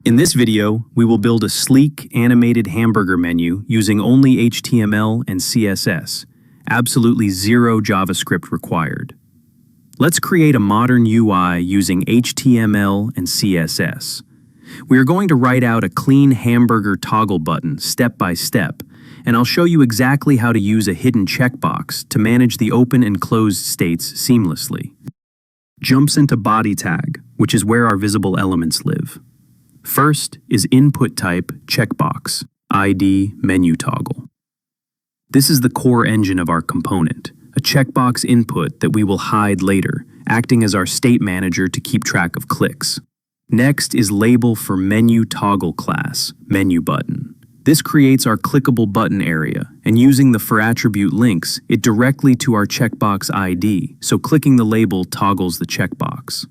In this video, we will build a sleek, animated hamburger menu using only HTML and CSS. Absolutely zero JavaScript required. Let's create a modern UI using HTML and CSS. We are going to write out a clean hamburger toggle button step by step, and I'll show you exactly how to use a hidden checkbox to manage the open and closed states seamlessly. Jumps into body tag, which is where our visible elements live. First is input type checkbox, ID menu toggle. This is the core engine of our component, a checkbox input that we will hide later, acting as our state manager to keep track of clicks. Next is label for menu toggle class, menu button. This creates our clickable button area, and using the forAttribute links it directly to our checkbox ID, so clicking the label toggles the checkbox.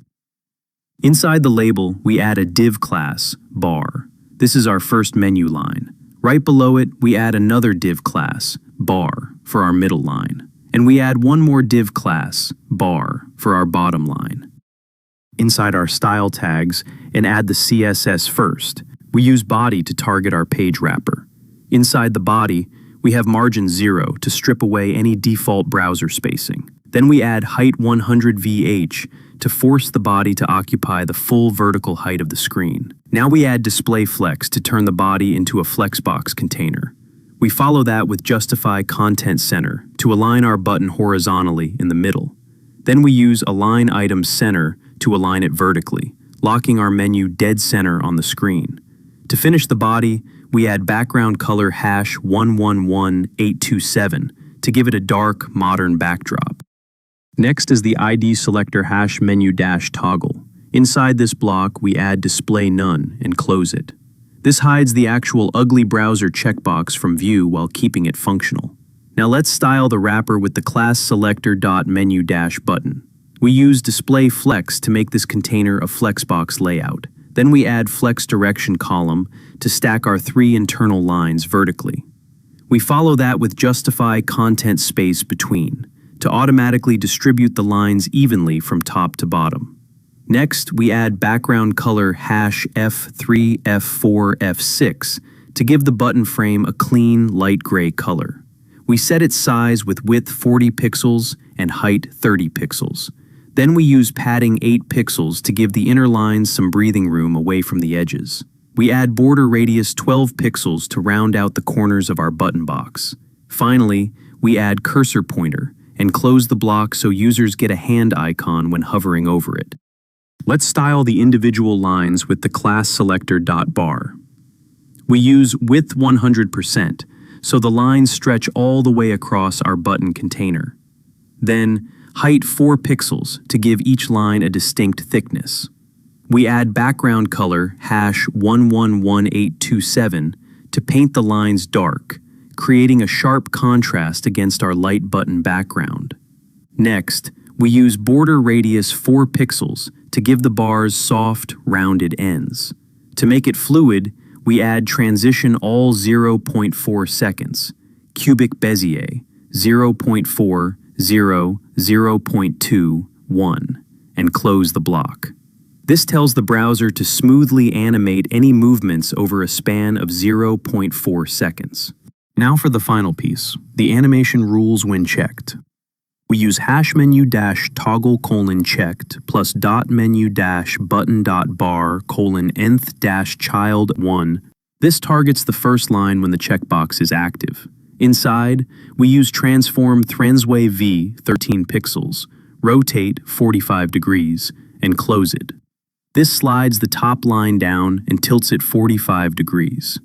Inside the label, we add a div class, bar. This is our first menu line. Right below it, we add another div class, bar, for our middle line. And we add one more div class, bar, for our bottom line. Inside our style tags, and add the CSS first. We use body to target our page wrapper. Inside the body, we have margin 0 to strip away any default browser spacing. Then we add height 100 VH to force the body to occupy the full vertical height of the screen. Now we add display flex to turn the body into a flexbox container. We follow that with justify content center to align our button horizontally in the middle. Then we use align item center to align it vertically, locking our menu dead center on the screen. To finish the body, we add background color hash 111827 to give it a dark, modern backdrop. Next is the ID selector hash menu dash toggle. Inside this block, we add display none and close it. This hides the actual ugly browser checkbox from view while keeping it functional. Now let's style the wrapper with the class selector dot menu dash button. We use display flex to make this container a flexbox layout. Then we add flex direction column to stack our 3 internal lines vertically. We follow that with justify content space between to automatically distribute the lines evenly from top to bottom. Next, we add background color hash F3, F4, F6 to give the button frame a clean light gray color. We set its size with width 40 pixels and height 30 pixels. Then we use padding 8 pixels to give the inner lines some breathing room away from the edges. We add border radius 12 pixels to round out the corners of our button box. Finally, we add cursor pointer and close the block so users get a hand icon when hovering over it. Let's style the individual lines with the class selector dot bar. We use width 100%, so the lines stretch all the way across our button container. Then, height 4 pixels to give each line a distinct thickness. We add background color hash 111827 to paint the lines dark, creating a sharp contrast against our light button background. Next, we use border radius 4 pixels to give the bars soft, rounded ends. To make it fluid, we add transition all 0.4 seconds, cubic Bezier 0.4, 0, 0.2, 1, and close the block. This tells the browser to smoothly animate any movements over a span of 0.4 seconds. Now for the final piece, the animation rules when checked. We use hash menu dash toggle colon checked plus dot menu dash button dot bar colon nth dash child 1. This targets the first line when the checkbox is active. Inside, we use transform transway v 13 pixels, rotate 45 degrees, and close it. This slides the top line down and tilts it 45 degrees.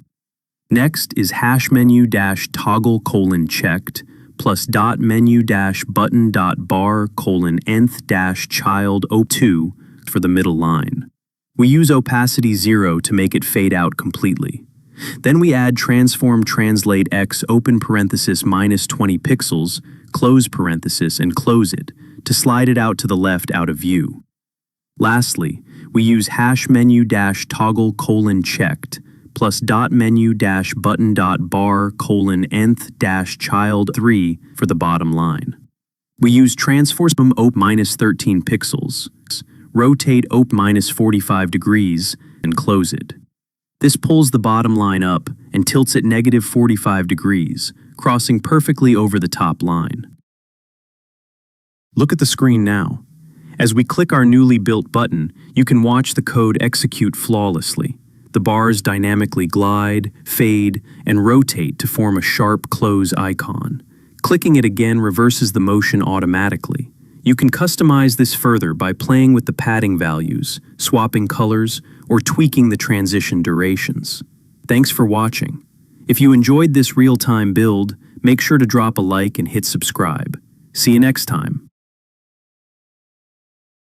Next is hash menu dash toggle colon checked plus dot menu dash button dot bar colon nth dash child 02 for the middle line. We use opacity 0 to make it fade out completely. Then we add transform translate x open parenthesis minus 20 pixels, close parenthesis, and close it to slide it out to the left out of view. Lastly, we use hash menu dash toggle colon checked plus dot menu dash button dot bar colon nth dash child 3 for the bottom line. We use transform op minus 13 pixels, rotate op minus 45 degrees, and close it. This pulls the bottom line up and tilts it -45 degrees, crossing perfectly over the top line. Look at the screen now. As we click our newly built button, you can watch the code execute flawlessly. The bars dynamically glide, fade, and rotate to form a sharp close icon. Clicking it again reverses the motion automatically. You can customize this further by playing with the padding values, swapping colors, or tweaking the transition durations. Thanks for watching. If you enjoyed this real-time build, make sure to drop a like and hit subscribe. See you next time.